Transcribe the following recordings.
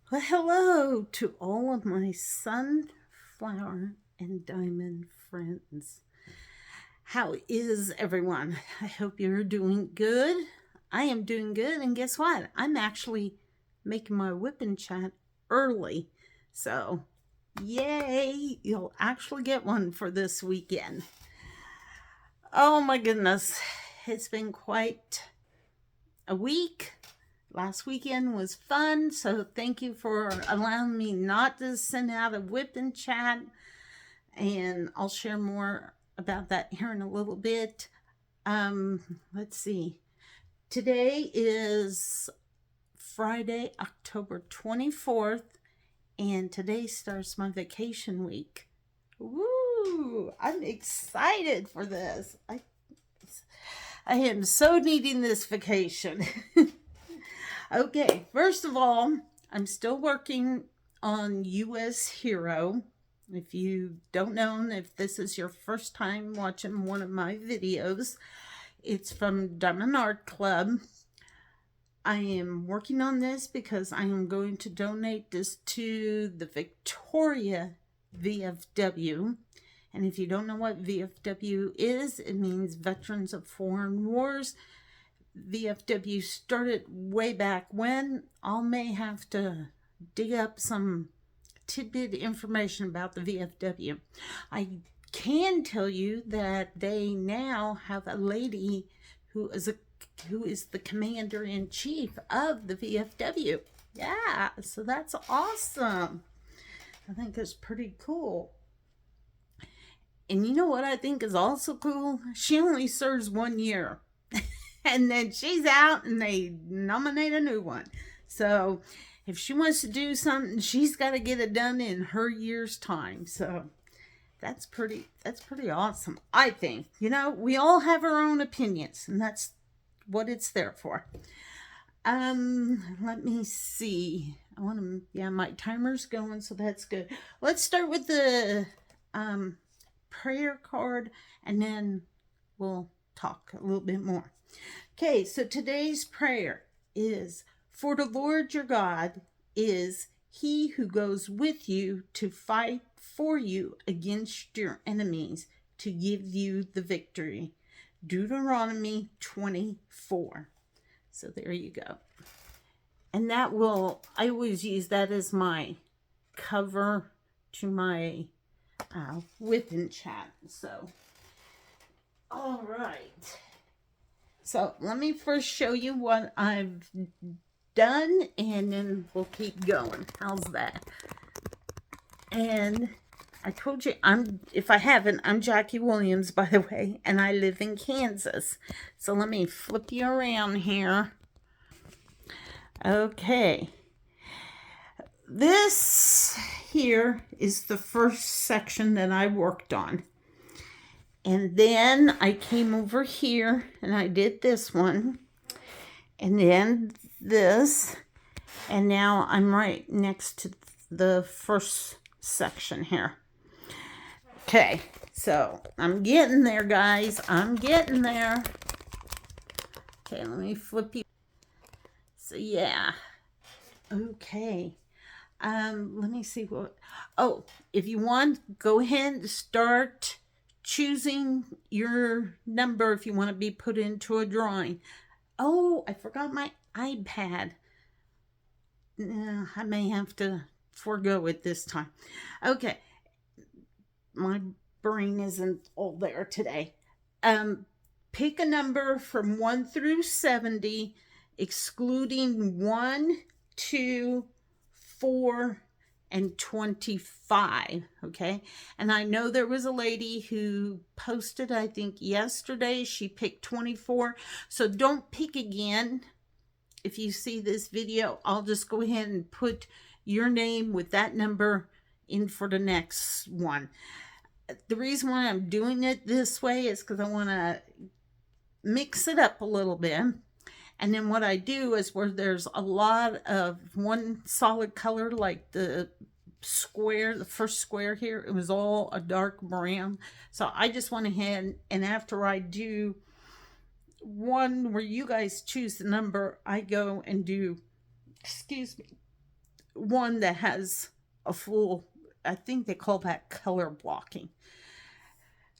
Well, hello to all of my sunflower and diamond friends. How is everyone? I hope you're doing good. I am doing good, and guess what? I'm actually making my WIP and chat early. So, yay! You'll actually get one for this weekend. Oh my goodness, it's been quite a week. Last weekend was fun, so thank you for allowing me not to send out a whip and chat. And I'll share more about that here in a little bit. Let's see. Today is Friday, October 24th, and today starts my vacation week. Woo! I'm excited for this. I am so needing this vacation. Okay, first of all, I'm still working on US Hero. If you don't know, if this is your first time watching one of my videos, it's from Diamond Art Club. I am working on this because I am going to donate this to the Victoria VFW. And if you don't know what VFW is, it means Veterans of Foreign Wars. VFW started way back when. I may have to dig up some tidbit information about the VFW. I can tell you that they now have a lady who is the commander in chief of the VFW. Yeah, so that's awesome. I think it's pretty cool. And you know what I think is also cool? She only serves 1 year. And then she's out and they nominate a new one. So if she wants to do something, she's got to get it done in her year's time. So that's pretty awesome, I think. You know, we all have our own opinions, and that's what it's there for. Let me see. I want to, yeah, my timer's going, so that's good. Let's start with the prayer card, and then we'll talk a little bit more. Okay, so today's prayer is, for the Lord your God is he who goes with you to fight for you against your enemies to give you the victory. Deuteronomy 24. So there you go. And that will, I always use that as my cover to my WIP and chat. So, all right. So let me first show you what I've done, and then we'll keep going. How's that? And I told you, if I haven't, I'm Jackie Williams, by the way, and I live in Kansas. So let me flip you around here. Okay. This here is the first section that I worked on. And then I came over here and I did this one. And then this. And now I'm right next to the first section here. Okay, so I'm getting there, guys. I'm getting there. Okay, let me flip you. So yeah. Okay. Let me see what. Oh, if you want, go ahead and start choosing your number if you want to be put into a drawing. Oh, I forgot my iPad. I may have to forego it this time. Okay. My brain isn't all there today. Pick a number from 1 through 70, excluding 1, 2, 4, and 25. Okay. And I know there was a lady who posted, I think yesterday, she picked 24. So don't pick again. If you see this video, I'll just go ahead and put your name with that number in for the next one. The reason why I'm doing it this way is because I want to mix it up a little bit. And then what I do is, where there's a lot of one solid color, like the square, the first square here, it was all a dark brown. So I just went ahead, and after I do one where you guys choose the number, I go and do, excuse me, one that has a full, I think they call that color blocking.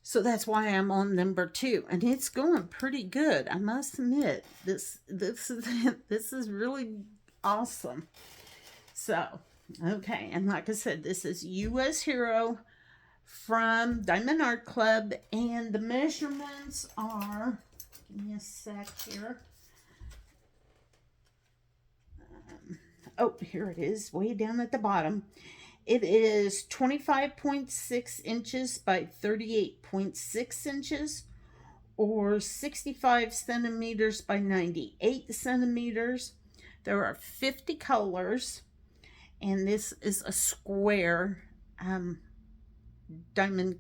So that's why I'm on number 2, and it's going pretty good. I must admit, this is this is really awesome. So, okay, and like I said, this is U.S. Hero from Diamond Art Club, and the measurements are. Give me a sec here. Oh, here it is, way down at the bottom. It is 25.6 inches by 38.6 inches, or 65 centimeters by 98 centimeters. There are 50 colors, and this is a square diamond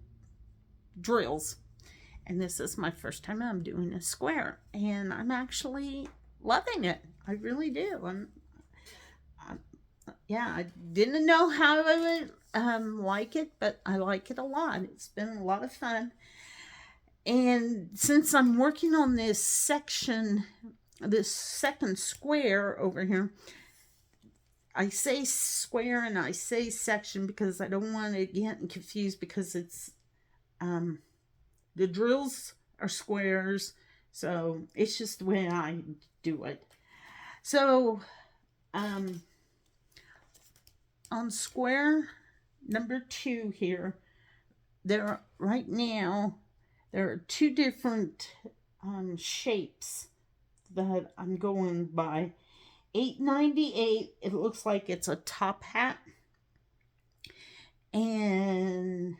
drills. And this is my first time I'm doing a square, and I'm actually loving it. I really do. Yeah, I didn't know how I would like it, but I like it a lot. It's been a lot of fun. And since I'm working on this section, this second square over here, I say square and I say section because I don't want to get confused, because it's the drills are squares, so it's just the way I do it. So on square number 2 here, there right now there are 2 different shapes that I'm going by. 898, it looks like it's a top hat, and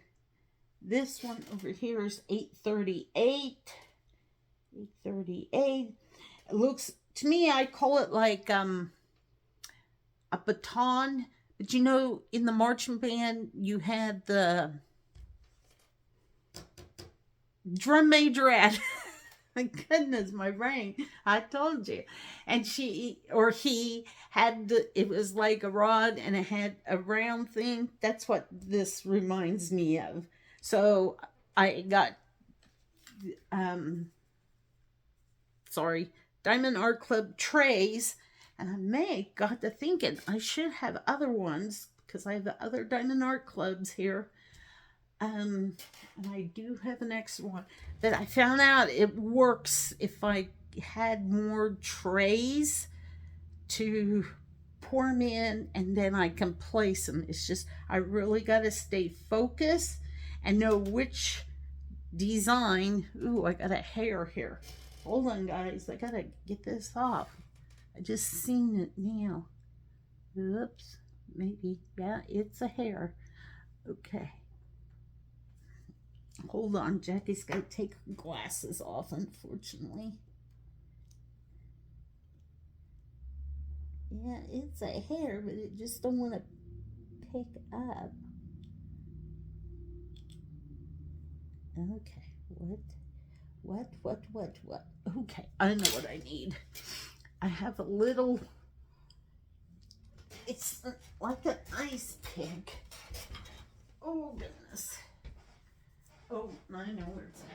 this one over here is 838. 838. It looks to me, I call it like a baton. But you know, in the marching band, you had the drum majorette. My goodness, my brain. I told you. And she or he had it was like a rod and it had a round thing. That's what this reminds me of. So I got Diamond Art Club trays, and I got to thinking I should have other ones because I have the other Diamond Art Clubs here. And I do have an extra one that I found out it works if I had more trays to pour them in, and then I can place them. It's just I really got to stay focused and know which design. Ooh, I got a hair here. Hold on, guys. I got to get this off. I just seen it now. Oops. Maybe. Yeah, it's a hair. Okay. Hold on. Jackie's got to take her glasses off, unfortunately. Yeah, it's a hair, but it just don't want to pick up. Okay. What? Okay, I know what I need. I have a little, it's like an ice pick. Oh, goodness. Oh, I know where it's at.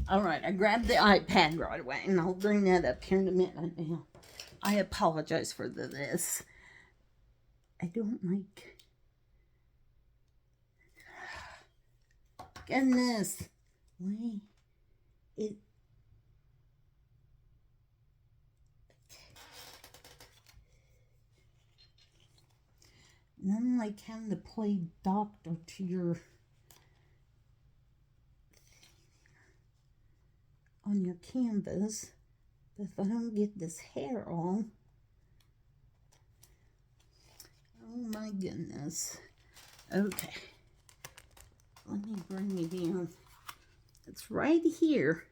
All right, I grabbed the iPad right away, and I'll bring that up here in a minute. Now, I apologize for this. I don't like. Goodness, why it? Nothing like having to play doctor to your. On your canvas, but if I don't get this hair on, oh my goodness. Okay, let me bring it in. It's right here,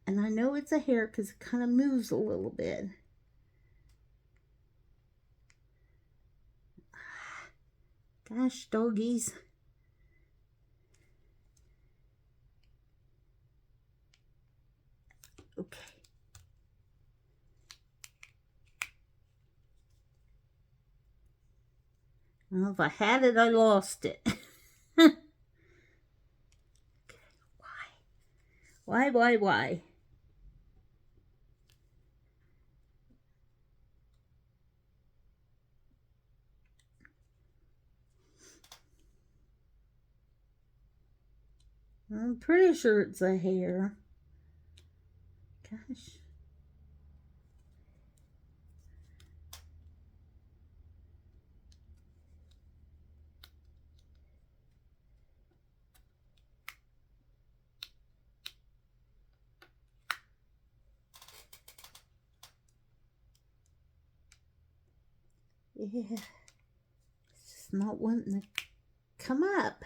and I know it's a hair because it kind of moves a little bit. Gosh, doggies. Okay. Well, if I had it, I lost it. Why? Why? I'm pretty sure it's a hair. Gosh. Yeah. It's just not wanting to come up.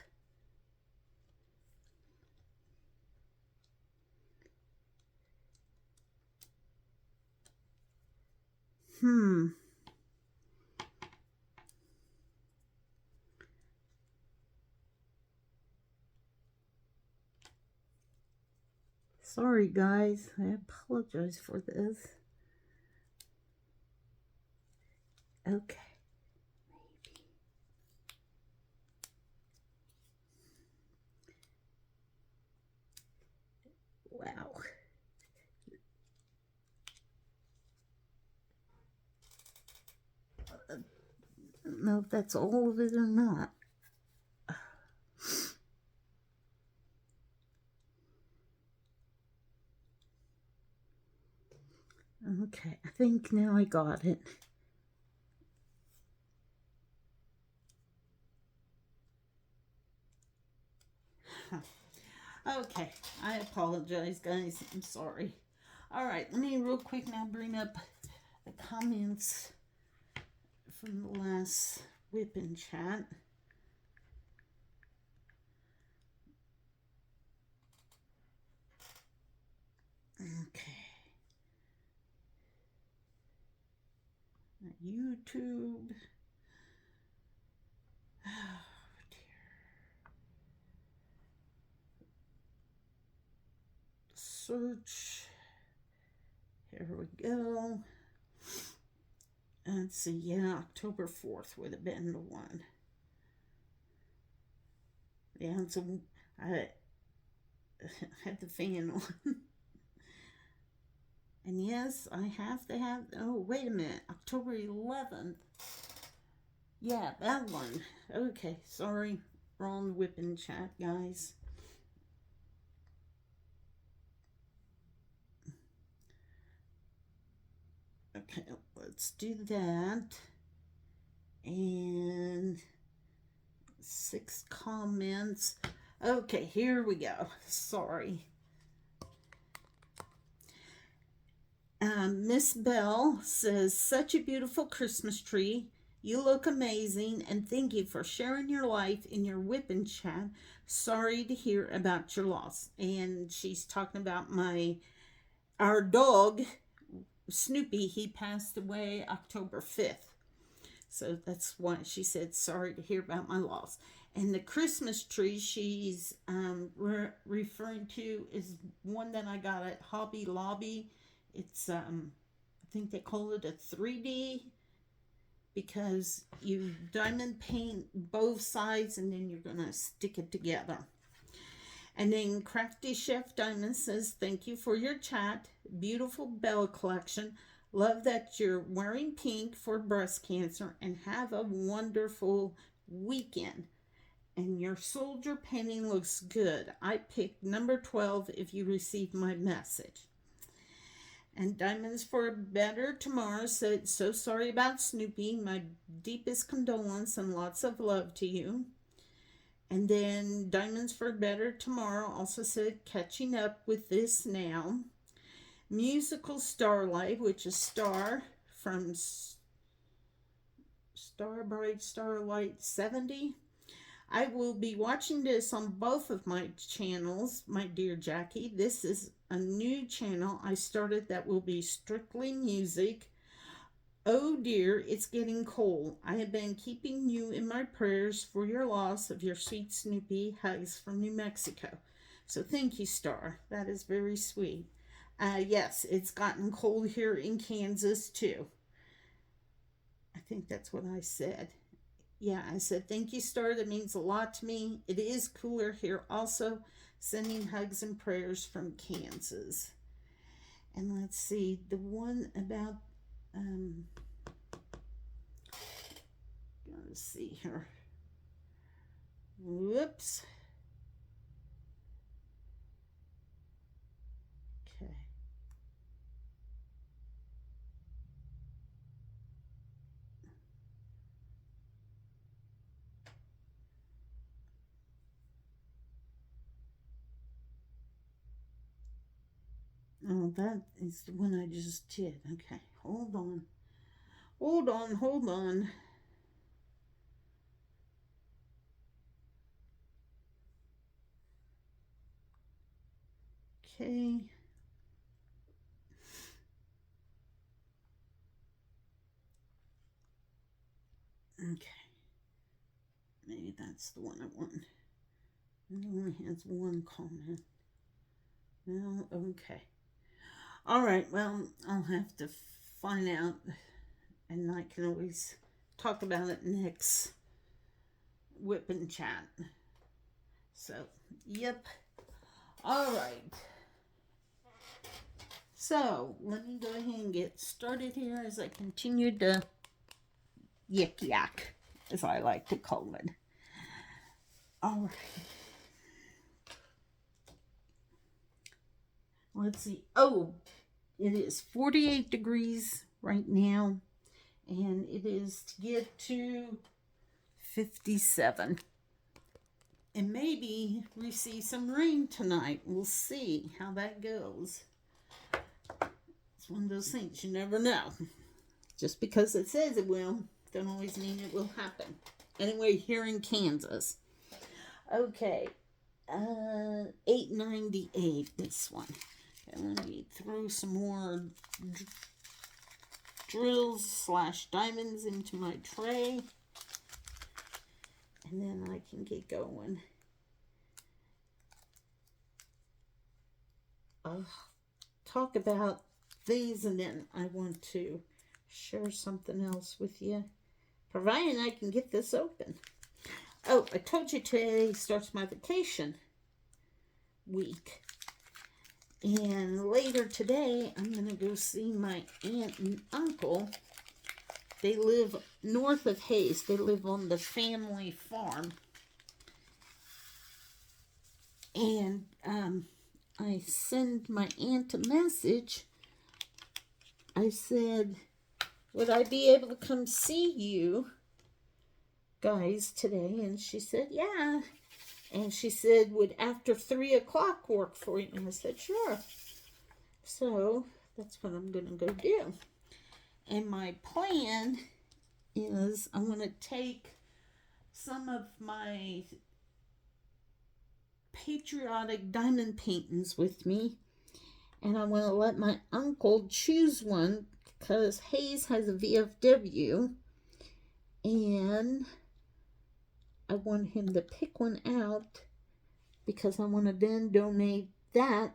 Sorry, guys. I apologize for this. Okay. Wow. I don't know if that's all of it or not. Okay, I think now I got it. Okay, I apologize, guys. I'm sorry. All right, let me real quick now bring up the comments from the last WIP and chat. Okay. YouTube. Oh, dear. Search. Here we go. Let's see. Yeah, October 4th would have been the one. Yeah, so I had the fan on. And yes, I have to have. Oh, wait a minute. October 11th. Yeah, that one. Okay, sorry. Wrong WIP and chat, guys. Okay, let's do that. And 6 comments. Okay, here we go. Sorry. Miss Bell says, such a beautiful Christmas tree. You look amazing, and thank you for sharing your life in your WIP and chat. Sorry to hear about your loss. And she's talking about our dog, Snoopy. He passed away October 5th. So that's why she said, sorry to hear about my loss. And the Christmas tree she's referring to is one that I got at Hobby Lobby. It's, I think they call it a 3D because you diamond paint both sides and then you're going to stick it together. And then Crafty Chef Diamond says, thank you for your chat. Beautiful Bell collection. Love that you're wearing pink for breast cancer and have a wonderful weekend. And your soldier painting looks good. I picked number 12 if you received my message. And Diamonds for a Better Tomorrow said, so sorry about Snoopy. My deepest condolence and lots of love to you. And then Diamonds for a Better Tomorrow also said, catching up with this now. Musical Starlight, which is Star from Starbright Starlight 70. I will be watching this on both of my channels, my dear Jackie. This is a new channel I started that will be strictly music. Oh dear, it's getting cold. I have been keeping you in my prayers for your loss of your sweet Snoopy. Hugs from New Mexico. So thank you, Star. That is very sweet. Yes, it's gotten cold here in Kansas too. I think that's what I said. Yeah, I said, thank you, Star. That means a lot to me. It is cooler here. Also, sending hugs and prayers from Kansas. And let's see, the one about, um, let's see here. Whoops. Okay. Oh, that is the one I just did. Okay, hold on. Hold on, hold on. Okay. Okay. Maybe that's the one I want. It only has one comment. No, okay. All right, well, I'll have to find out, and I can always talk about it next WIP and chat. So, yep. All right. So, let me go ahead and get started here as I continue to yik yak, as I like to call it. All right. Let's see. Oh, it is 48 degrees right now, and it is to get to 57. And maybe we see some rain tonight. We'll see how that goes. It's one of those things you never know. Just because it says it will, don't always mean it will happen. Anyway, here in Kansas. Okay, 898, this one. And let me throw some more drills / diamonds into my tray. And then I can get going. I'll talk about these, and then I want to share something else with you, providing I can get this open. Oh, I told you today starts my vacation week. And later today, I'm going to go see my aunt and uncle. They live north of Hayes. They live on the family farm. And I send my aunt a message. I said, would I be able to come see you guys today? And she said, yeah. And she said, would after 3 o'clock work for you? And I said, sure. So that's what I'm going to go do. And my plan is I'm going to take some of my patriotic diamond paintings with me. And I want to let my uncle choose one because Hayes has a VFW. And I want him to pick one out because I want to then donate that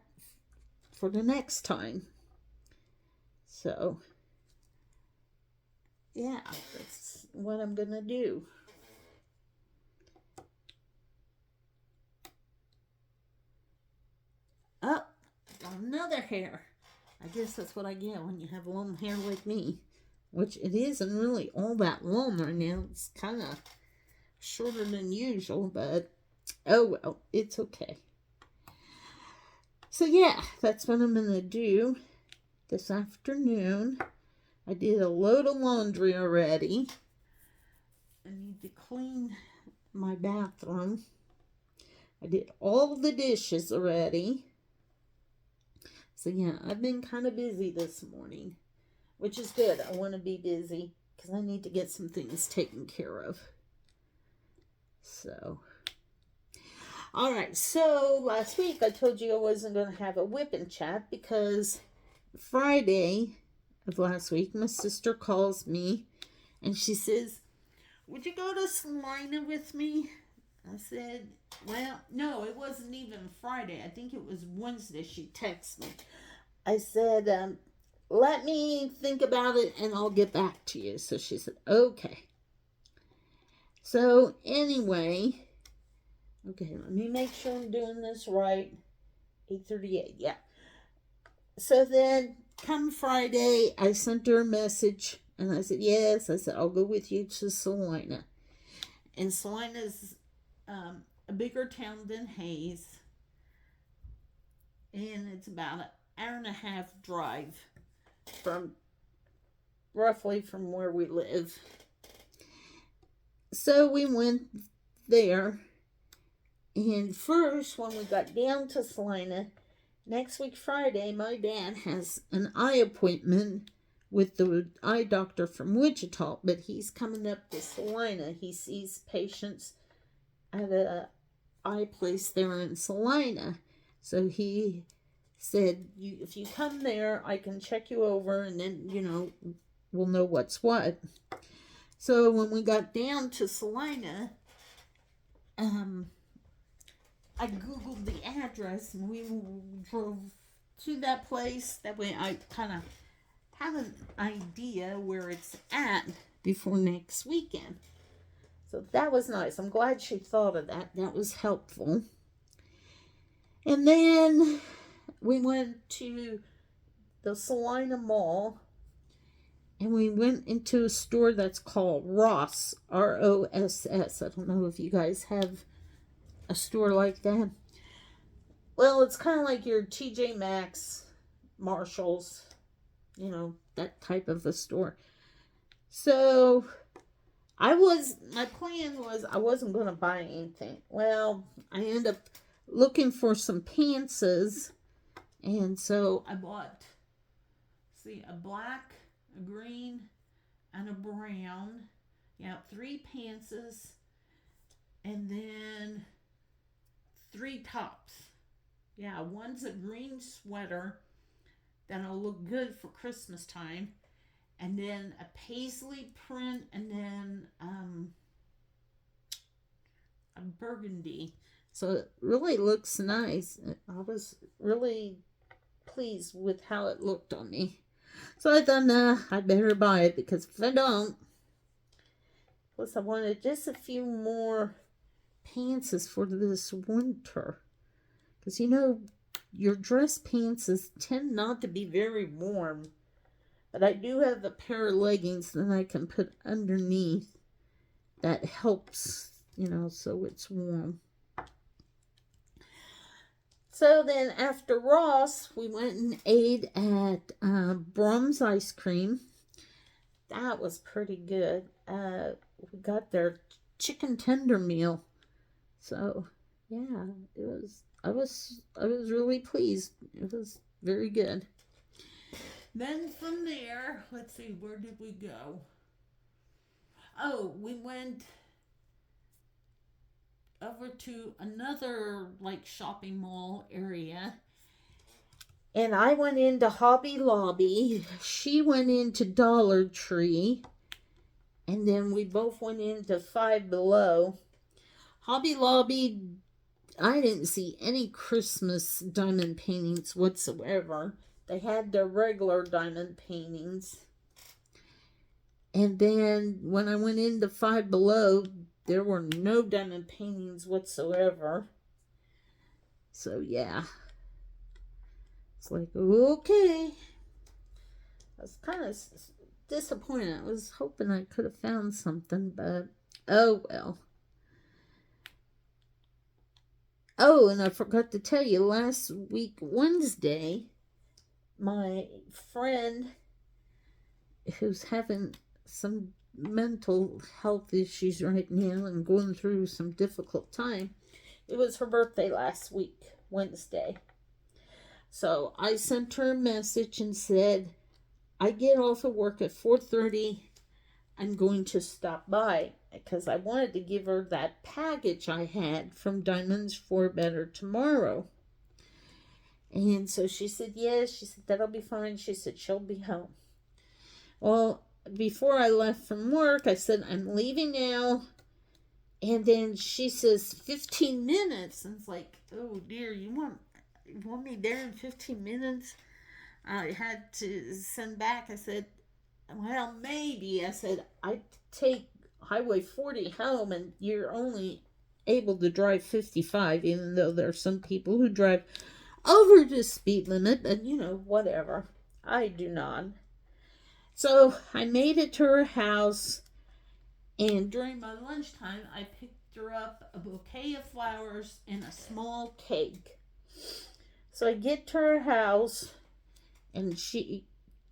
for the next time. So, yeah, that's what I'm going to do. Oh, got another hair. I guess that's what I get when you have long hair like me. Which it isn't really all that long right now. It's kind of shorter than usual, but oh well, it's okay. So yeah, that's what I'm going to do this afternoon. I did a load of laundry already. I need to clean my bathroom. I did all the dishes already. So yeah, I've been kind of busy this morning, which is good. I want to be busy because I need to get some things taken care of. So, all right. So last week I told you I wasn't going to have a WIP and chat because Friday of last week my sister calls me and she says, would you go to Salina with me? I said, well, no, it wasn't even Friday. I think it was Wednesday she texted me. I said, let me think about it and I'll get back to you. So she said, okay. So anyway, okay, let me make sure I'm doing this right. 8:38, yeah. So then come Friday, I sent her a message and I said, yes, I said, I'll go with you to Salina. And Salina's a bigger town than Hayes. And it's about an hour and a half drive from roughly from where we live. So we went there. And first, when we got down to Salina, next week Friday, my dad has an eye appointment with the eye doctor from Wichita, but he's coming up to Salina. He sees patients at a eye place there in Salina. So he said, if you come there, I can check you over and then, we'll know what's what. So when we got down to Salina, I Googled the address and we drove to that place. That way I kind of have an idea where it's at before next weekend. So that was nice. I'm glad she thought of that. That was helpful. And then we went to the Salina Mall and we went into a store that's called Ross, Ross. I don't know if you guys have a store like that. Well, it's kind of like your TJ Maxx, Marshalls, that type of a store. So my plan was I wasn't going to buy anything. Well, I ended up looking for some pantses, and so I bought, a black, a green, and a brown. Yeah, 3 pantses, and then 3 tops. Yeah, one's a green sweater that'll look good for Christmas time, and then a paisley print, and then a burgundy. So it really looks nice. I was really pleased with how it looked on me. So I thought, I better buy it, because if I don't, plus I wanted just a few more pantses for this winter. Because your dress pantses tend not to be very warm. But I do have a pair of leggings that I can put underneath that helps, so it's warm. So then after Ross, we went and ate at Brum's Ice Cream. That was pretty good. We got their chicken tender meal. So, yeah, I was really pleased. It was very good. Then from there, let's see, where did we go? Oh, we went over to another shopping mall area. And I went into Hobby Lobby. She went into Dollar Tree. And then we both went into Five Below. Hobby Lobby, I didn't see any Christmas diamond paintings whatsoever. They had their regular diamond paintings. And then when I went into Five Below, there were no diamond paintings whatsoever. So, yeah. It's like, okay. I was kind of disappointed. I was hoping I could have found something, but oh well. Oh, and I forgot to tell you, last week, Wednesday, my friend who's having some mental health issues right now and going through some difficult time, it was her birthday last week, Wednesday. So I sent her a message and said, I get off of work at 4:30. I'm going to stop by because I wanted to give her that package I had from Diamonds for Better Tomorrow. And so she said, yes. She said, that'll be fine. She said, she'll be home. Well, before I left from work, I said, I'm leaving now. And then she says, 15 minutes. And it's like, oh dear, you want me there in 15 minutes? I had to send back. I said, well, maybe. I said, I take Highway 40 home, and you're only able to drive 55, even though there are some people who drive over the speed limit, but whatever. I do not. So I made it to her house, and during my lunchtime, I picked her up a bouquet of flowers and a small cake. So I get to her house, and she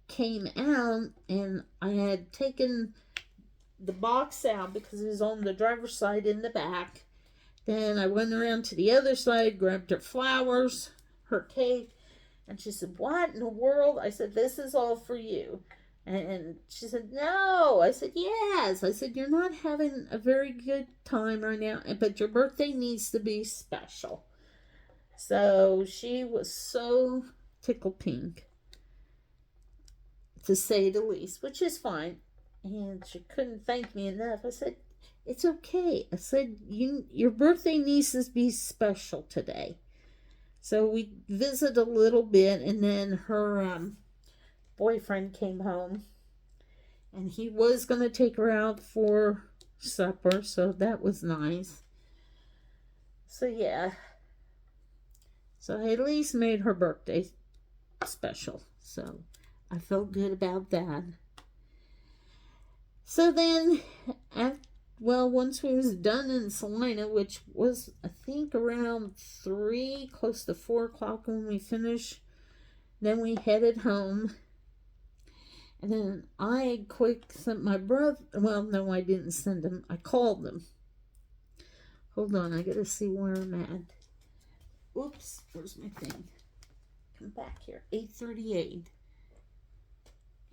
came out, and I had taken the box out because it was on the driver's side in the back. Then I went around to the other side, grabbed her flowers, her cake, and she said, "What in the world?" I said, "This is all for you." And she said, "No." I said, "Yes." I said, "You're not having a very good time right now, but your birthday needs to be special." So she was so tickled pink, to say the least, which is fine. And she couldn't thank me enough. I said, "It's okay." I said, your birthday needs to be special today." So we visited a little bit, and then her boyfriend came home, and he was going to take her out for supper, so that was nice. So yeah, so I at least made her birthday special, so I felt good about that. So then, once we was done in Salina, which was, I think, around 3, close to 4 o'clock when we finished, then we headed home. And then I quick sent my brother, well, no, I didn't send him. I called them. Hold on, I gotta see where I'm at. Oops, where's my thing? Come back here. 8:38.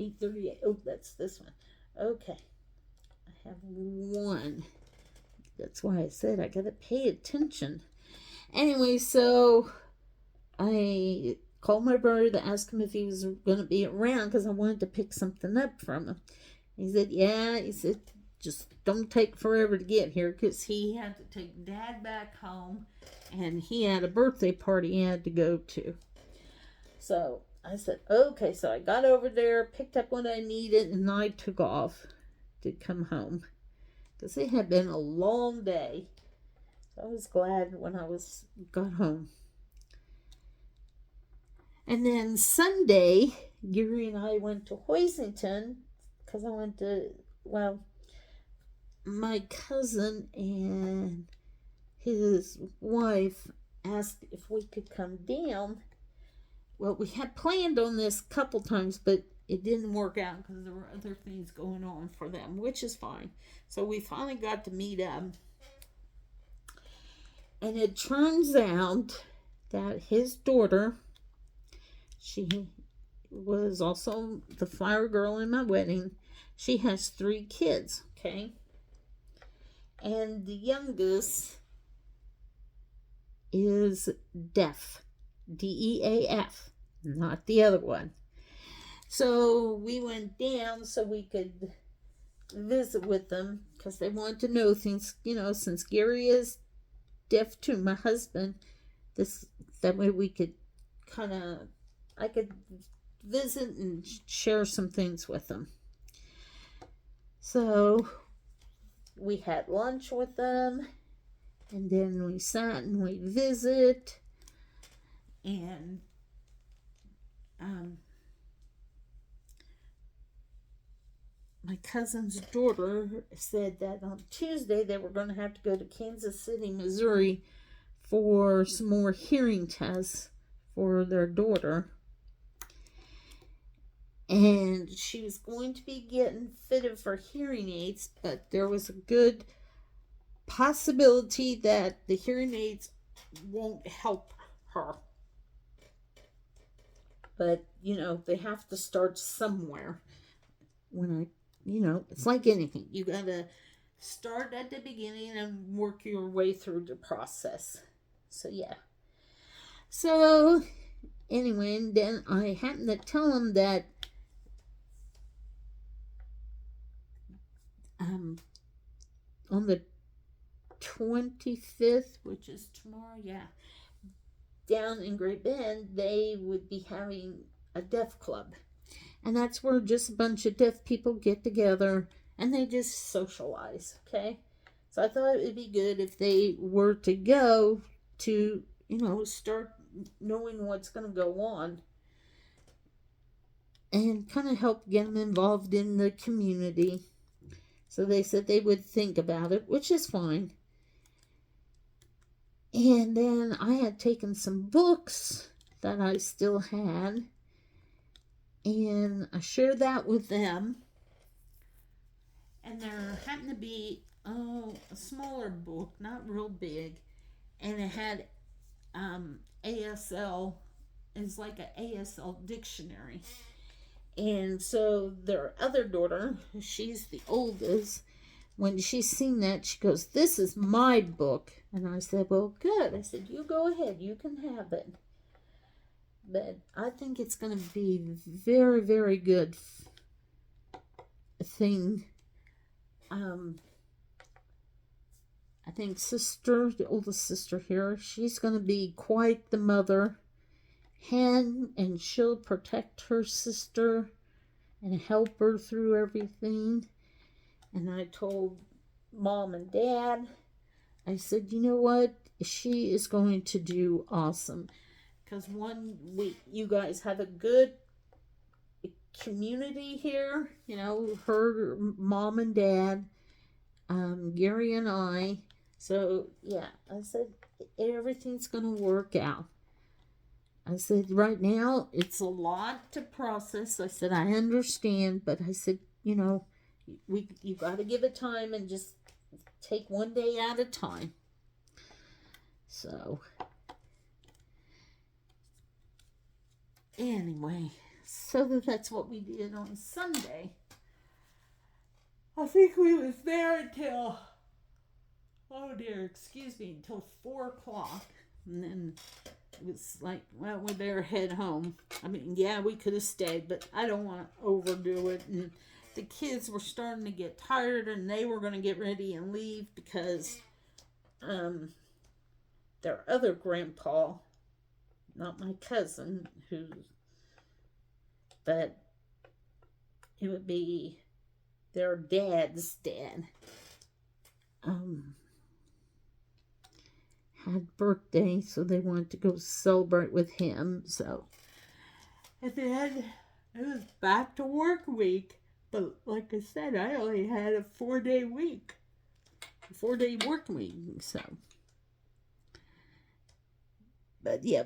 8:38. Oh, that's this one. Okay. I have one. That's why I said I gotta pay attention. Anyway, so I called my brother to ask him if he was going to be around because I wanted to pick something up from him. He said, "Yeah." He said, "Just don't take forever to get here," because he had to take Dad back home, and he had a birthday party he had to go to. So I said, "Okay." So I got over there, picked up what I needed, and I took off to come home because it had been a long day. So I was glad when I got home. And then Sunday, Gary and I went to Hoisington because I went to, my cousin and his wife asked if we could come down. Well, we had planned on this a couple times, but it didn't work out because there were other things going on for them, which is fine. So we finally got to meet up. And it turns out that his daughter, she was also the flower girl in my wedding. She has 3 kids, okay? And the youngest is deaf. DEAF, not the other one. So we went down so we could visit with them because they wanted to know things, since Gary is deaf too, my husband, that way we could I could visit and share some things with them. So we had lunch with them, and then we sat and we visit, and my cousin's daughter said that on Tuesday they were going to have to go to Kansas City, Missouri for some more hearing tests for their daughter. And she was going to be getting fitted for hearing aids, but there was a good possibility that the hearing aids won't help her. But, they have to start somewhere. It's like anything. You gotta start at the beginning and work your way through the process. So, yeah. So, anyway, and then I happened to tell him that on the 25th, which is tomorrow, down in Great Bend, they would be having a deaf club. And that's where just a bunch of deaf people get together and they just socialize, okay? So I thought it would be good if they were to go to, start knowing what's going to go on and kind of help get them involved in the community. So they said they would think about it, which is fine. And then I had taken some books that I still had, and I shared that with them. And there happened to be a smaller book, not real big, and it had ASL, is like an ASL dictionary. And so their other daughter, she's the oldest, when she seen that, she goes, "This is my book." And I said, "Well, good." I said, "You go ahead, you can have it." But I think it's going to be very, very good thing. I think sister, the oldest sister here, she's going to be quite the mother hen, and she'll protect her sister and help her through everything. And I told Mom and Dad, I said, "You know what? She is going to do awesome." Because you guys have a good community here. Her mom and dad, Gary and I. So, yeah, I said, everything's going to work out. I said, right now, it's a lot to process. I said, I understand, but I said, you got to give it time and just take one day at a time. So, anyway, so that's what we did on Sunday. I think we was there until, until 4 o'clock. And then it was like, well, we better head home. I mean, yeah, we could have stayed, but I don't want to overdo it. And the kids were starting to get tired, and they were going to get ready and leave because their other grandpa, not my cousin, but it would be their dad's dad, had birthday, so they wanted to go celebrate with him. So at the end, it was back to work week. But like I said, I only had a 4-day week, 4-day work week. So, but yeah.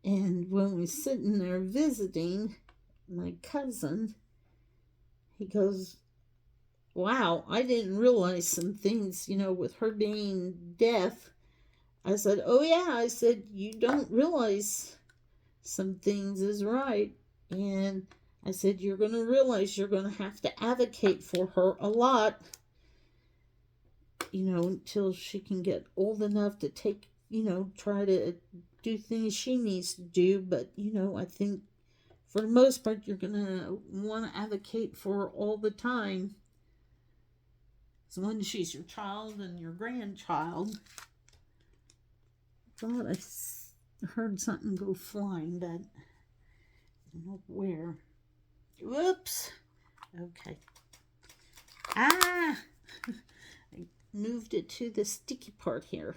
And when we were sitting there visiting my cousin, he goes, "Wow, I didn't realize some things, with her being deaf." I said, "Oh yeah," I said, "you don't realize some things is right." And I said, "You're going to realize you're going to have to advocate for her a lot, until she can get old enough to take, try to do things she needs to do. But, I think for the most part, you're going to want to advocate for her all the time. So when she's your child and your grandchild." I thought I heard something go flying, but I don't know where. Whoops. Okay. I moved it to the sticky part here.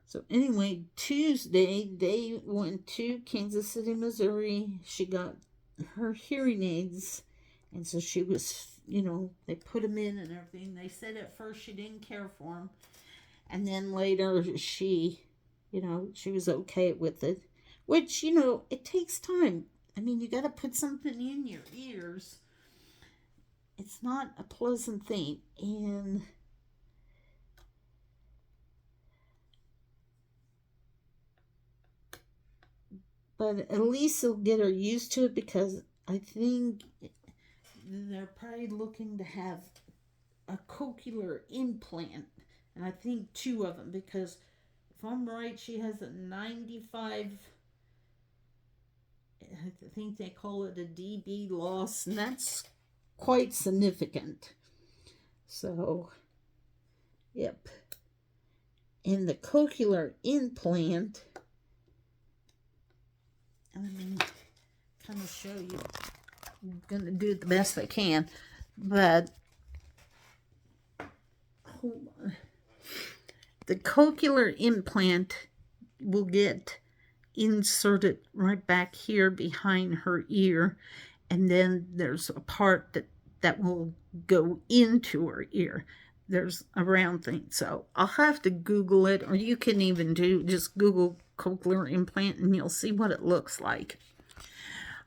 So anyway, Tuesday they went to Kansas City, Missouri. She got her hearing aids, and so she was, they put them in and everything. They said at first she didn't care for them, and then later she was okay with it, which, it takes time. I mean, you got to put something in your ears. It's not a pleasant thing, but at least it'll get her used to it, because I think they're probably looking to have a cochlear implant, and I think 2 of them, because if I'm right, she has a 95 I think they call it a dB loss, and that's quite significant. So, yep. And the cochlear implant, let me kind of show you. I'm going to do it the best I can, but hold on. The cochlear implant will get inserted right back here behind her ear, and then there's a part that will go into her ear. There's a round thing, so I'll have to Google it, or you can even just Google cochlear implant and you'll see what it looks like.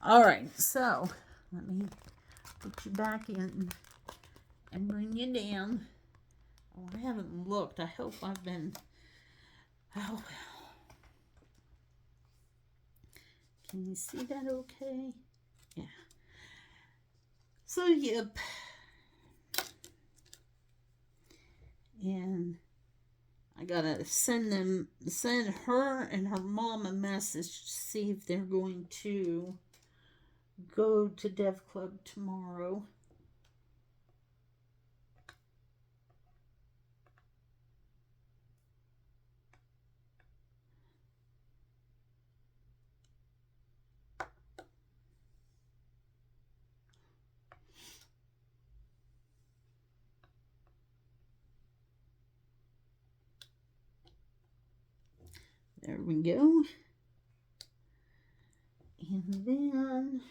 All right, so let me put you back in and bring you down. Oh, I haven't looked. I hope I've been. Oh, can you see that okay? Yeah. So, yep. And I gotta send her and her mom a message to see if they're going to go to Dev Club tomorrow. There we go. And then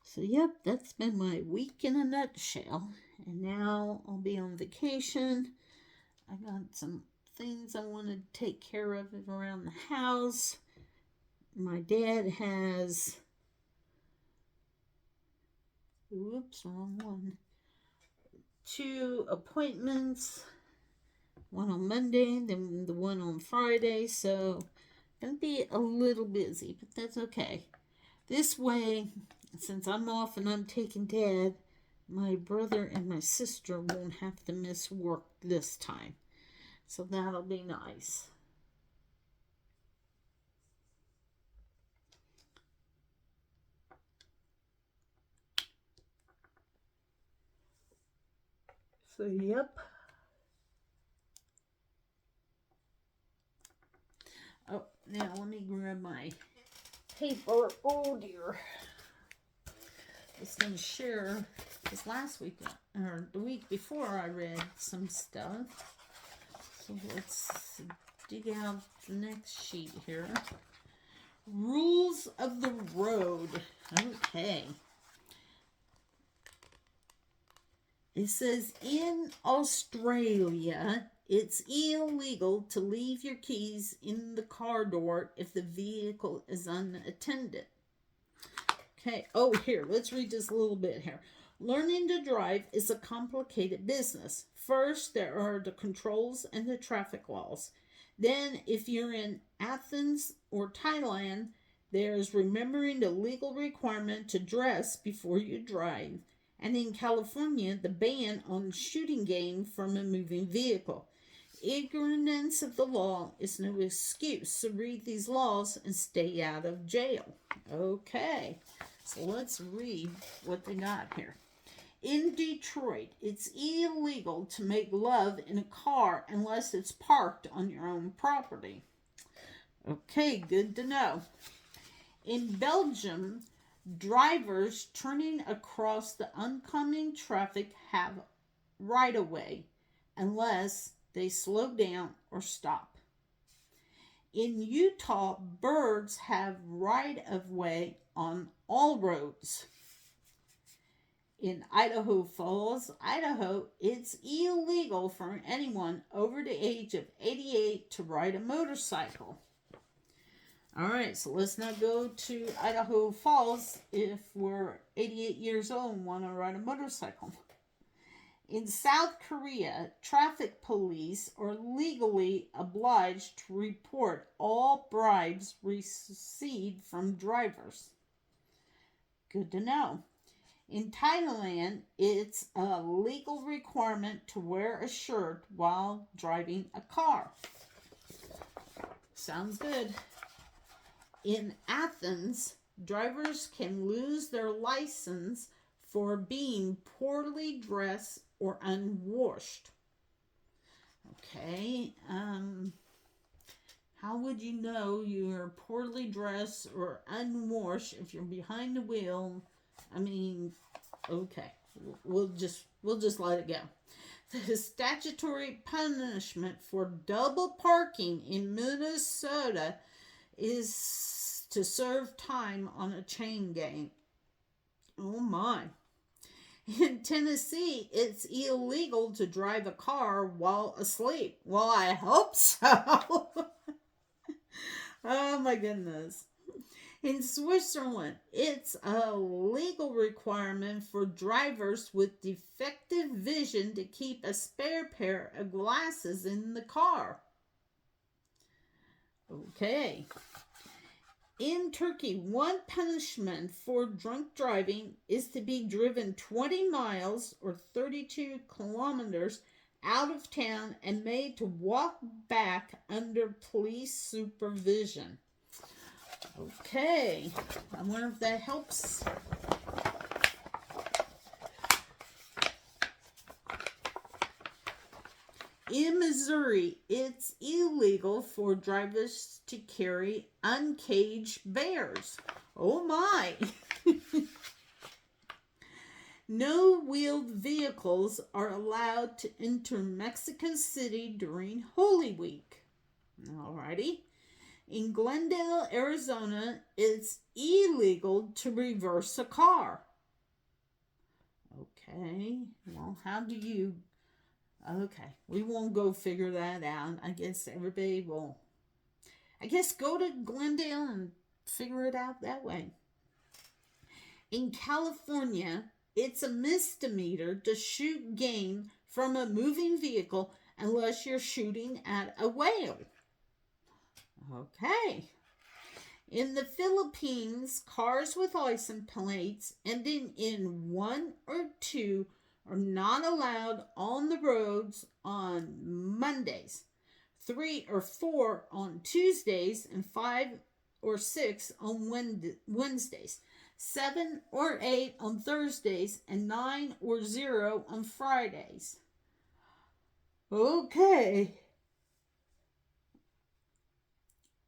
so yep, that's been my week in a nutshell. And now I'll be on vacation. I got some things I want to take care of around the house. My dad has, whoops, wrong one, 2 appointments, one on Monday, then the one on Friday, so gonna be a little busy, but that's okay. This way, since I'm off and I'm taking Dad, my brother and my sister won't have to miss work this time, so that'll be nice. So, yep. Oh, now let me grab my paper. Oh, dear. I was going to share, because last week, or the week before, I read some stuff. So, let's dig out the next sheet here. Rules of the road. Okay. It says, in Australia, it's illegal to leave your keys in the car door if the vehicle is unattended. Okay, oh, here, let's read just a little bit here. Learning to drive is a complicated business. First, there are the controls and the traffic laws. Then, if you're in Athens or Thailand, there's remembering the legal requirement to dress before you drive. And in California, the ban on shooting game from a moving vehicle. Ignorance of the law is no excuse, so read these laws and stay out of jail. Okay, so let's read what they got here. In Detroit, it's illegal to make love in a car unless it's parked on your own property. Okay, good to know. In Belgium, drivers turning across the oncoming traffic have right-of-way unless they slow down or stop. In Utah, birds have right-of-way on all roads. In Idaho Falls, Idaho, it's illegal for anyone over the age of 88 to ride a motorcycle. All right, so let's not go to Idaho Falls if we're 88 years old and want to ride a motorcycle. In South Korea, traffic police are legally obliged to report all bribes received from drivers. Good to know. In Thailand, it's a legal requirement to wear a shirt while driving a car. Sounds good. In Athens, drivers can lose their license for being poorly dressed or unwashed. Okay, how would you know you're poorly dressed or unwashed if you're behind the wheel? I mean, okay, we'll just let it go. The statutory punishment for double parking in Minnesota is to serve time on a chain gang. Oh my. In Tennessee, it's illegal to drive a car while asleep. Well, I hope so. Oh my goodness. In Switzerland, it's a legal requirement for drivers with defective vision to keep a spare pair of glasses in the car. Okay. In Turkey, one punishment for drunk driving is to be driven 20 miles or 32 kilometers out of town and made to walk back under police supervision. Okay, I wonder if that helps. In Missouri, it's illegal for drivers to carry uncaged bears. Oh my! No wheeled vehicles are allowed to enter Mexico City during Holy Week. Alrighty. In Glendale, Arizona, it's illegal to reverse a car. Okay, well, how do you... Okay, we won't go figure that out. I guess everybody will... go to Glendale and figure it out that way. In California, it's a misdemeanor to shoot game from a moving vehicle unless you're shooting at a whale. Okay. In the Philippines, cars with license plates ending in 1 or 2 are not allowed on the roads on Mondays, 3 or 4 on Tuesdays, and 5 or 6 on Wednesdays, 7 or 8 on Thursdays, and 9 or 0 on Fridays. Okay.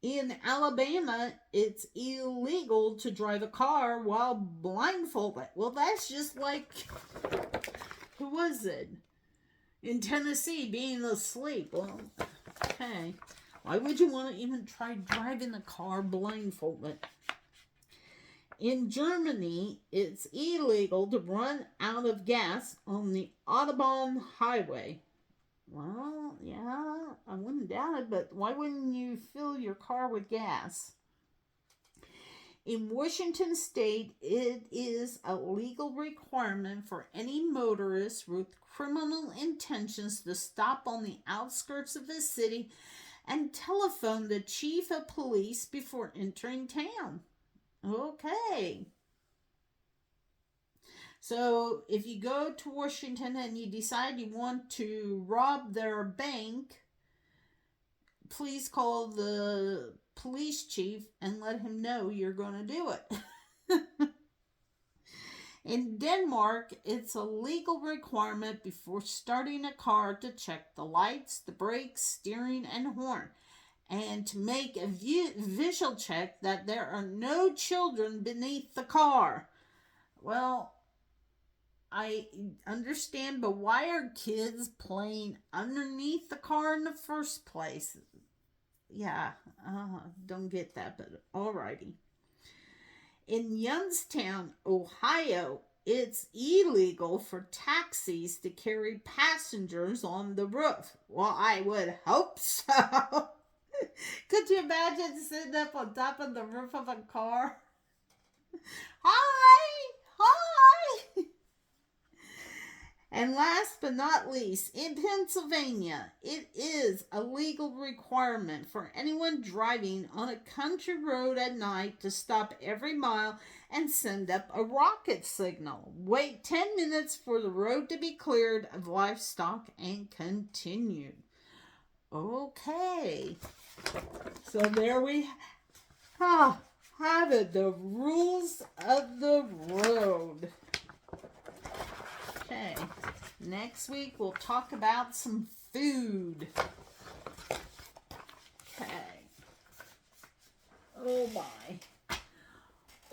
In Alabama, it's illegal to drive a car while blindfolded. Well, that's just like, who was it? In Tennessee, being asleep. Well, okay. Why would you want to even try driving a car blindfolded? In Germany, it's illegal to run out of gas on the Autobahn highway. Well, yeah, I wouldn't doubt it, but why wouldn't you fill your car with gas? In Washington State, it is a legal requirement for any motorist with criminal intentions to stop on the outskirts of the city and telephone the chief of police before entering town. Okay. So if you go to Washington and you decide you want to rob their bank, please call the police chief and let him know you're going to do it. In Denmark, it's a legal requirement before starting a car to check the lights, the brakes, steering, and horn, and to make a visual check that there are no children beneath the car. Well, I understand, but why are kids playing underneath the car in the first place? Yeah, don't get that, but alrighty. In Youngstown, Ohio, it's illegal for taxis to carry passengers on the roof. Well, I would hope so. Could you imagine sitting up on top of the roof of a car? Hi! And last but not least, in Pennsylvania, it is a legal requirement for anyone driving on a country road at night to stop every mile and send up a rocket signal. Wait 10 minutes for the road to be cleared of livestock and continue. Okay, so there we have it, the rules of the road. Okay, next week we'll talk about some food. Okay. Oh my.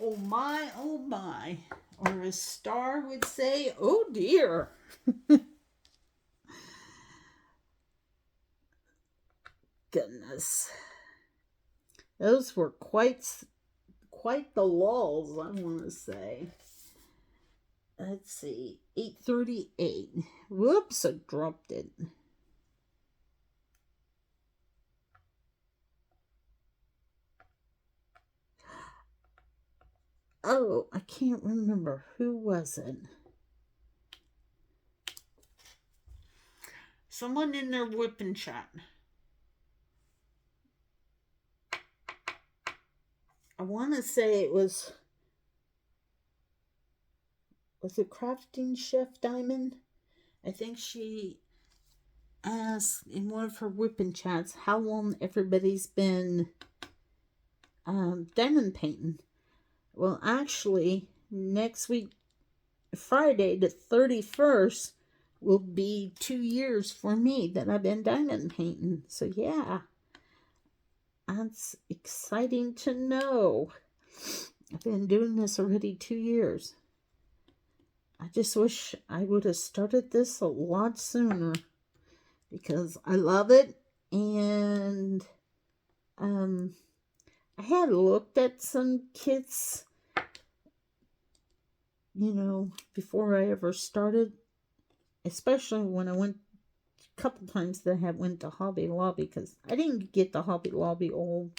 Oh my, oh my. Or as Star would say, oh dear. Goodness. Those were quite the lulls, I want to say. Let's see, 8:38. Whoops, I dropped it. Oh, I can't remember. Who was it? Someone in their whipping chat. I want to say it was it Crafting Chef Diamond? I think she asked in one of her whipping chats how long everybody's been diamond painting. Well, actually, next week, Friday the 31st, will be 2 years for me that I've been diamond painting. So yeah, that's exciting to know. I've been doing this already 2 years. I just wish I would have started this a lot sooner because I love it. And I had looked at some kits, before I ever started, especially when I went a couple times that I went to Hobby Lobby, because I didn't get the Hobby Lobby all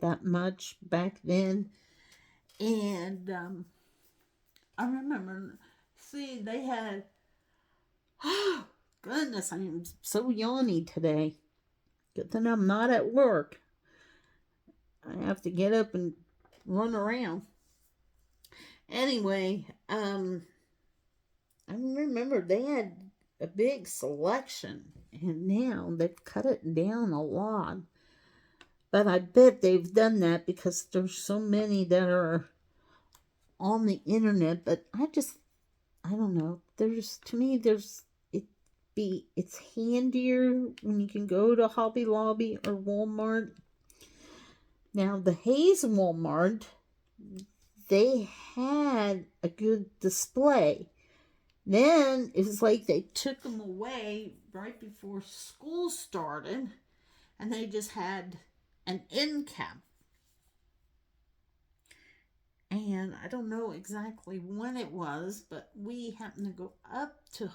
that much back then. And I remember, they had, oh goodness, I am so yawny today. Good thing I'm not at work. I have to get up and run around. Anyway, I remember they had a big selection, and now they've cut it down a lot. But I bet they've done that because there's so many that are on the internet. But I don't know. It's handier when you can go to Hobby Lobby or Walmart. Now the Hayes Walmart, they had a good display. Then it was like they took them away right before school started, and they just had an end cap. And I don't know exactly when it was, but we happened to go up to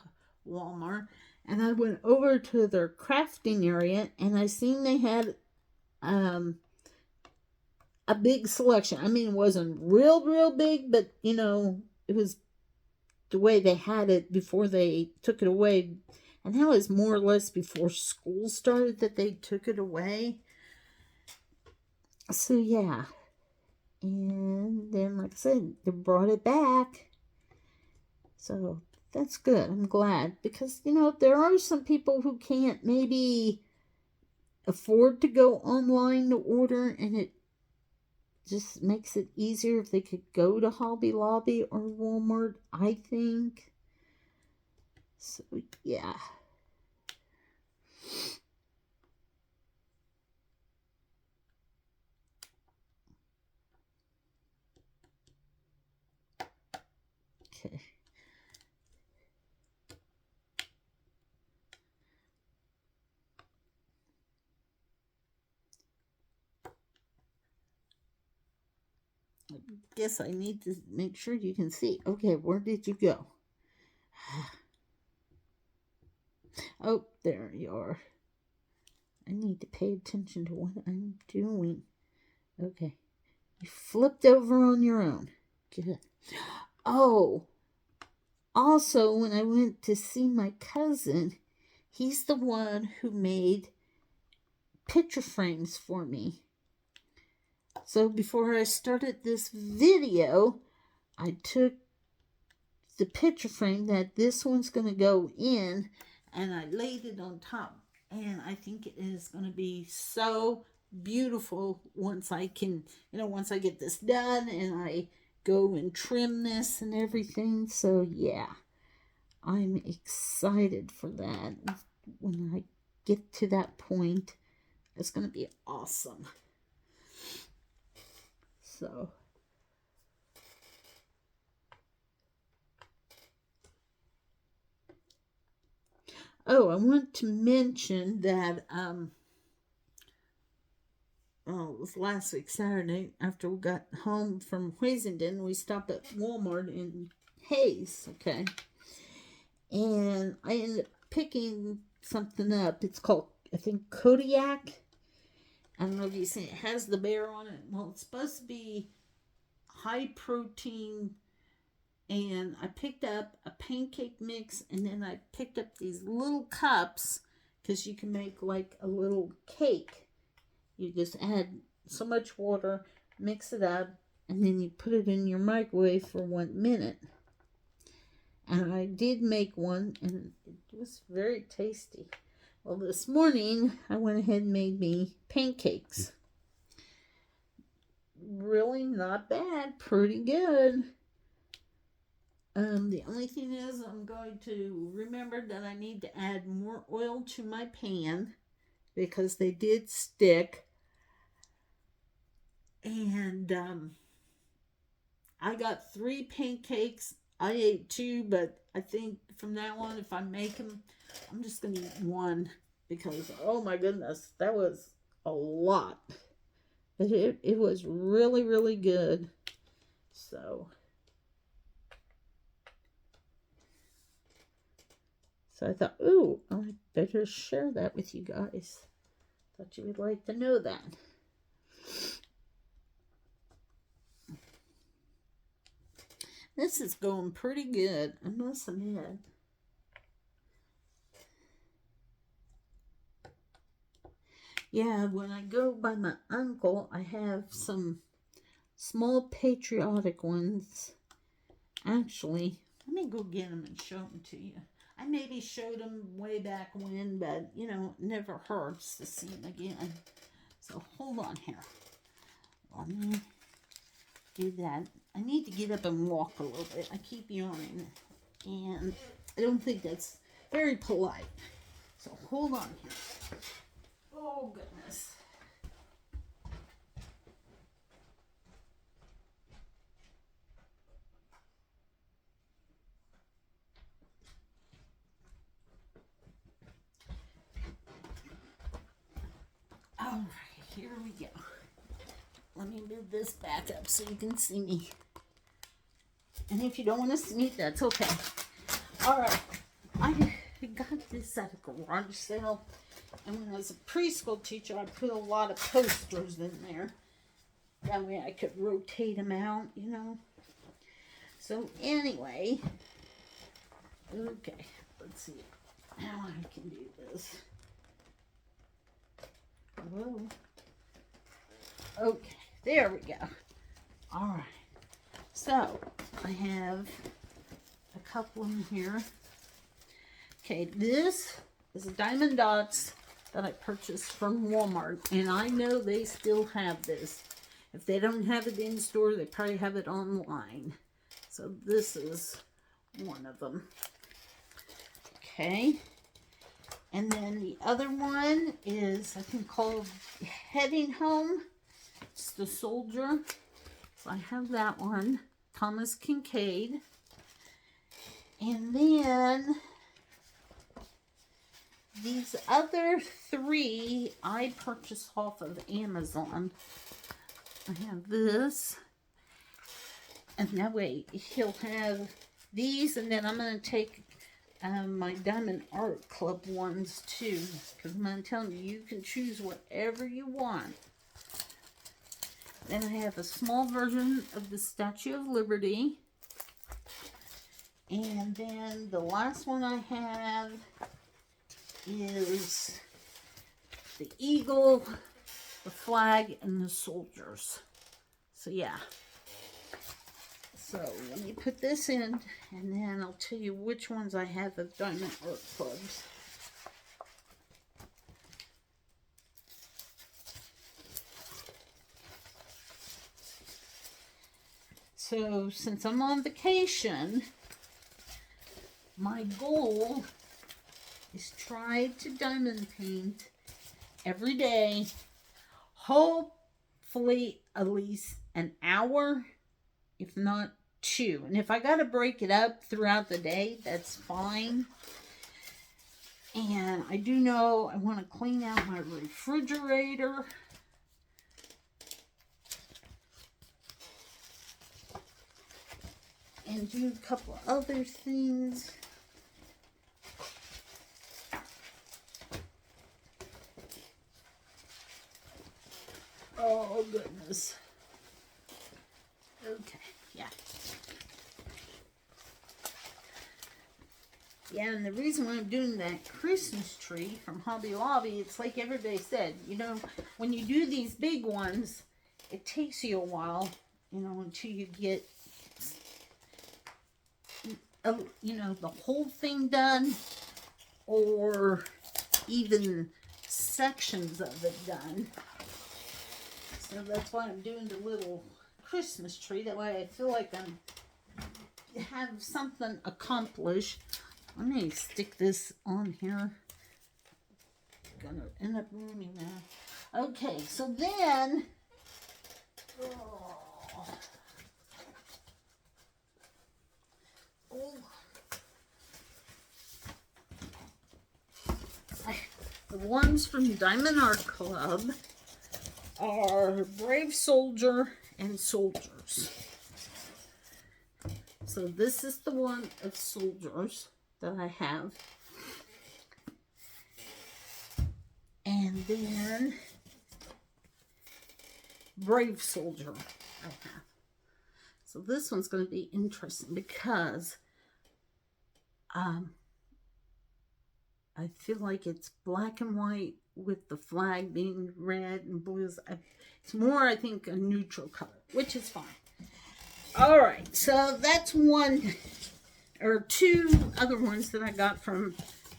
Walmart, and I went over to their crafting area, and I seen they had a big selection. I mean, it wasn't real big, but it was the way they had it before they took it away. And that was more or less before school started that they took it away. So yeah. And then, like I said, they brought it back. So that's good. I'm glad. Because, there are some people who can't maybe afford to go online to order, and it just makes it easier if they could go to Hobby Lobby or Walmart, I think. So, yeah. Okay. I guess I need to make sure you can see. Okay, where did you go? Oh, there you are. I need to pay attention to what I'm doing. Okay. You flipped over on your own. Good. Oh. Also, when I went to see my cousin, he's the one who made picture frames for me. So before I started this video, I took the picture frame that this one's going to go in, and I laid it on top. And I think it is going to be so beautiful once I can, once I get this done and I go and trim this and everything. So yeah, I'm excited for that. When I get to that point, it's going to be awesome. So oh, I want to mention that it was last week Saturday after we got home from Huizenden, we stopped at Walmart in Hayes, okay? And I ended up picking something up. It's called, I think, Kodiak. I don't know if you've seen it. It has the bear on it. Well, it's supposed to be high protein. And I picked up a pancake mix, and then I picked up these little cups because you can make like a little cake. You just add so much water, mix it up, and then you put it in your microwave for 1 minute. And I did make one, and it was very tasty. Well, this morning, I went ahead and made me pancakes. Really not bad, pretty good. The only thing is I'm going to remember that I need to add more oil to my pan because they did stick. And I got 3 pancakes. I ate 2, but I think from now on, if I make them, I'm just going to eat 1 because, oh my goodness, that was a lot. But it was really, really good. So I thought, ooh, I better share that with you guys. Thought you would like to know that. This is going pretty good, I must admit. Yeah, when I go by my uncle, I have some small patriotic ones. Actually, let me go get them and show them to you. I maybe showed them way back when, but, it never hurts to see them again. So, hold on here. Let me do that. I need to get up and walk a little bit. I keep yawning, and I don't think that's very polite. So, hold on here. Oh, goodness. All right, here we go. Let me move this back up so you can see me. And if you don't want to see me, that's okay. All right, I got this at a garage sale. And when I was a preschool teacher, I put a lot of posters in there. That way I could rotate them out, So anyway, okay, let's see how I can do this. Whoa. Okay, there we go. All right. So, I have a couple in here. Okay, this is Diamond Dots that I purchased from Walmart. And I know they still have this. If they don't have it in store, they probably have it online. So, this is one of them. Okay. And then the other one is, I think, called Heading Home. It's the Soldier. So I have that one. Thomas Kincaid. And then these other 3 I purchased off of Amazon. I have this. And that way he'll have these. And then I'm going to take my Diamond Art Club ones too, because I'm going to tell you can choose whatever you want. Then I have a small version of the Statue of Liberty, And then the last one I have is the eagle, the flag, and the soldiers. So yeah. So let me put this in, and then I'll tell you which ones I have of Diamond Art Clubs. So since I'm on vacation, my goal is try to diamond paint every day, hopefully at least an hour, if not 2. And if I got to break it up throughout the day, that's fine. And I do know I want to clean out my refrigerator. And do a couple other things. Oh, goodness. Okay, yeah. Yeah, and the reason why I'm doing that Christmas tree from Hobby Lobby, it's like everybody said, you know, when you do these big ones, it takes you a while, you know, until you get, you know, the whole thing done, or even sections of it done. So that's why I'm doing the little Christmas tree. That way I feel like I have something accomplished. Let me stick this on here. Gonna end up ruining that. Okay, so then the ones from Diamond Art Club are Brave Soldier and Soldiers. So this is the one of Soldiers that I have. And then Brave Soldier I have. So this one's going to be interesting because I feel like it's black and white with the flag being red and blue. It's more, I think, a neutral color, which is fine. All right, so that's one or two other ones that I got from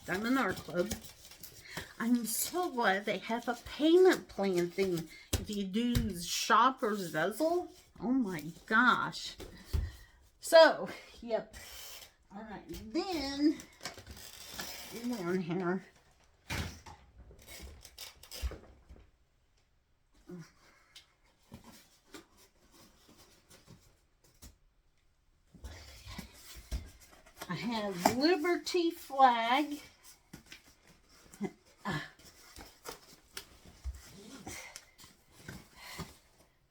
Diamond Art Club. I'm so glad they have a payment plan thing. If you do Shop or Zezzle, oh my gosh. So, yep. All right, then on here. I have Liberty Flag.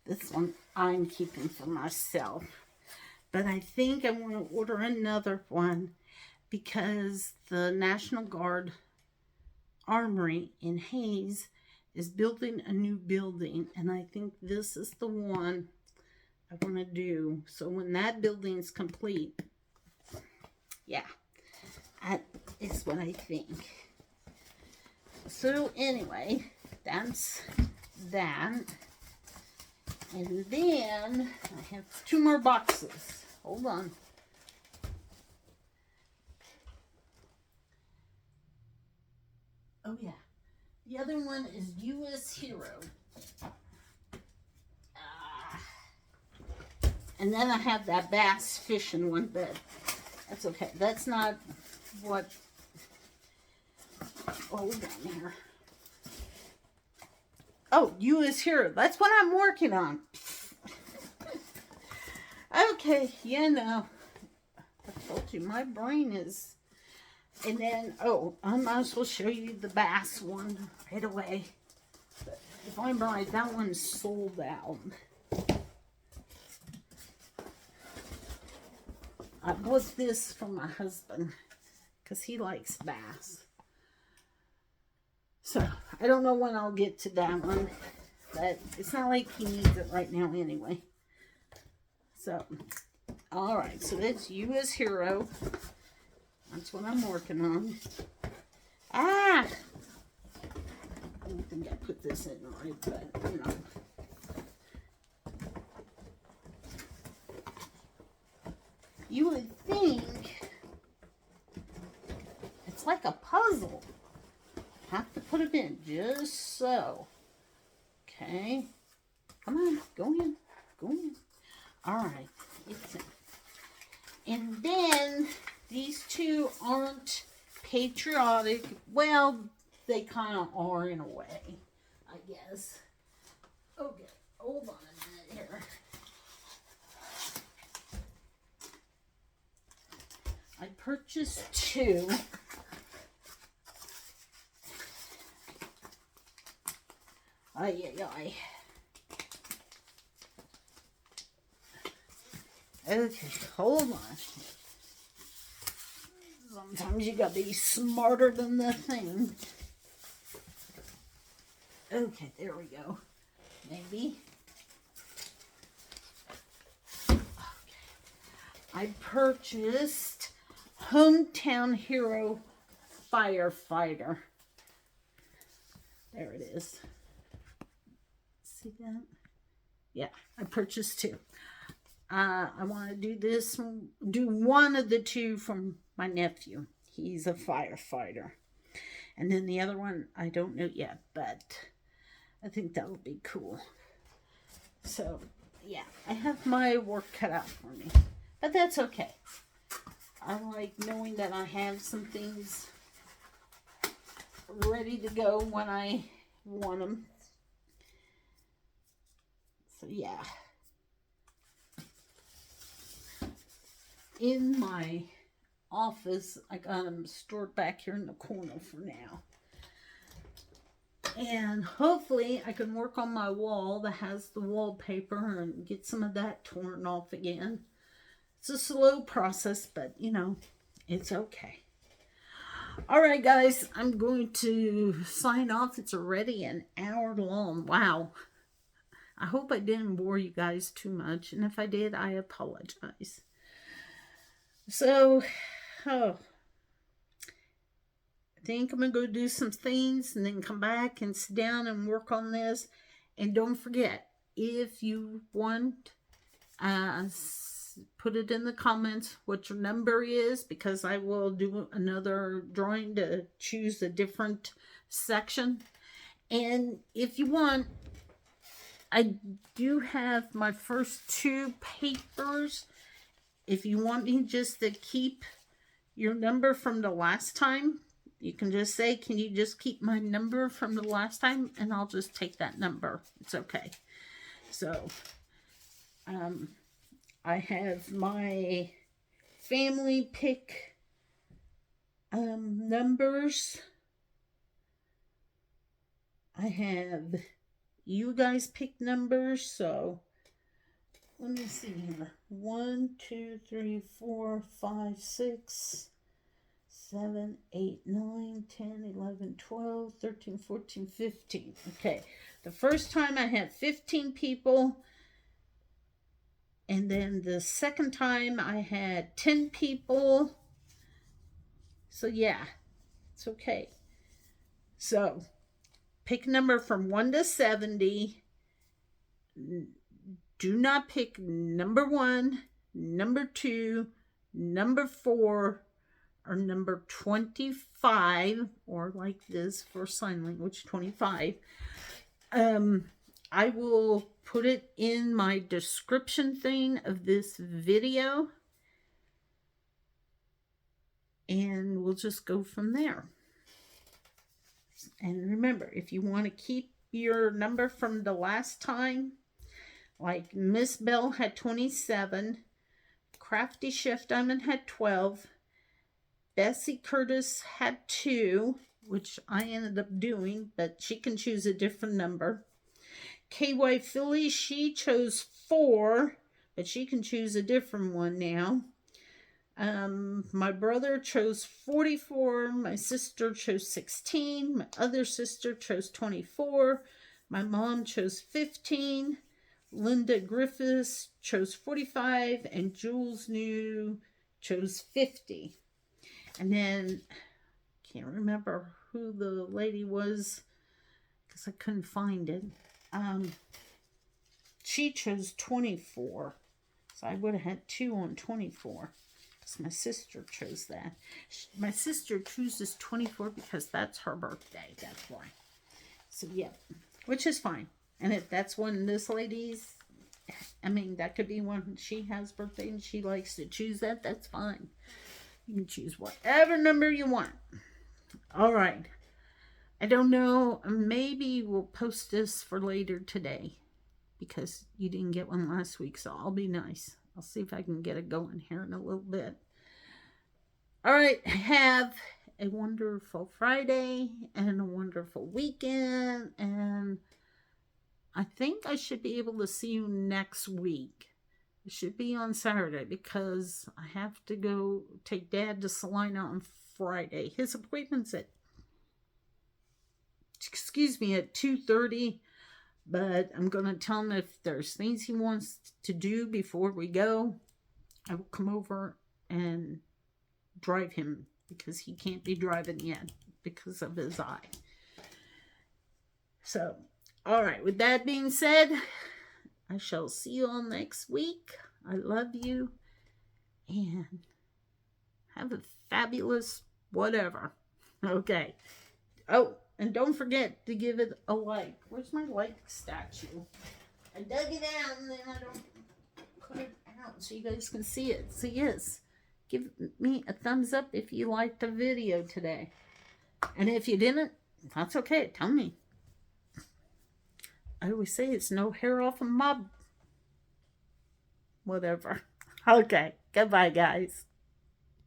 This one I'm keeping for myself. But I think I want to order another one because the National Guard Armory in Hayes is building a new building. And I think this is the one I want to do. So when that building is complete, yeah, that is what I think. So anyway, that's that. And then I have 2 more boxes. Hold on. Oh yeah. The other one is U.S. Hero. And then I have that bass fishing one, but that's okay. That's not what... Hold on here. Oh, U.S. Hero. That's what I'm working on. Okay, yeah, no. I told you, my brain is... And then, oh, I might as well show you the bass one right away. But if I'm right, that one's sold out. I bought this for my husband because he likes bass. So, I don't know when I'll get to that one, but it's not like he needs it right now anyway. So, All right, so that's you as hero. That's what I'm working on. Ah! I don't think I put this in right, but, you know. You would think it's like a puzzle. Have to put them in just so. Okay. Come on, go in. Go in. All right. It's in. And then these two aren't patriotic. Well, they kind of are in a way, I guess. Okay, hold on a minute here. I purchased two. Ay, ay, ay. Okay, hold on. Sometimes you gotta be smarter than the thing. Okay, there we go. Maybe. Okay. I purchased Hometown Hero Firefighter. There it is. See that? Yeah, I purchased two. I want to do one of the two from my nephew. He's a firefighter. And then the other one, I don't know yet, but I think that would be cool. So, yeah, I have my work cut out for me. But that's okay. I like knowing that I have some things ready to go when I want them. So, yeah. In my office, I got them stored back here in the corner for now. And hopefully I can work on my wall that has the wallpaper and get some of that torn off again. It's a slow process, but you know, it's okay. All right, guys, I'm going to sign off. It's already an hour long. Wow. I hope I didn't bore you guys too much. And if I did, I apologize. So, I think I'm going to go do some things and then come back and sit down and work on this. And don't forget, if you want, put it in the comments what your number is, because I will do another drawing to choose a different section. And if you want, I do have my first two papers. If you want me just to keep your number from the last time, you can just say, can you just keep my number from the last time? And I'll just take that number. It's okay. So, I have my family pick numbers. I have you guys pick numbers. So, let me see here. 1, 2, 3, 4, 5, 6, 7, 8, 9, 10, 11, 12, 13, 14, 15. Okay. The first time I had 15 people. And then the second time I had 10 people. So yeah, it's okay. So pick a number from 1 to 70. Do not pick number 1, number 2, number 4, or number 25, or like this for sign language, 25. I will put it in my description thing of this video. And we'll just go from there. And remember, if you want to keep your number from the last time, like Miss Bell had 27, Crafty Chef Diamond had 12, Bessie Curtis had 2, which I ended up doing, but she can choose a different number. KY Philly, she chose 4, but she can choose a different one now. My brother chose 44, my sister chose 16, my other sister chose 24, my mom chose 15, Linda Griffiths chose 45, and Jules New chose 50. And then, can't remember who the lady was because I couldn't find it. She chose 24. So I would have had 2 on 24. Because my sister chose that. My sister chooses 24 because that's her birthday. That's why. So, yeah. Which is fine. And if that's when this lady's, I mean, that could be when she has birthday and she likes to choose that. That's fine. You can choose whatever number you want. All right. I don't know. Maybe we'll post this for later today because you didn't get one last week. So I'll be nice. I'll see if I can get it going here in a little bit. All right. Have a wonderful Friday and a wonderful weekend. And I think I should be able to see you next week. It should be on Saturday because I have to go take Dad to Salina on Friday. His appointment's at 2:30. But I'm going to tell him if there's things he wants to do before we go, I will come over and drive him because he can't be driving yet because of his eye. So, all right. With that being said, I shall see you all next week. I love you. And have a fabulous whatever. Okay. Oh, and don't forget to give it a like. Where's my like statue? I dug it out and then I don't put it out so you guys can see it. So yes, give me a thumbs up if you liked the video today. And if you didn't, that's okay. Tell me. I always say it's no hair off of my whatever. Okay. Goodbye, guys.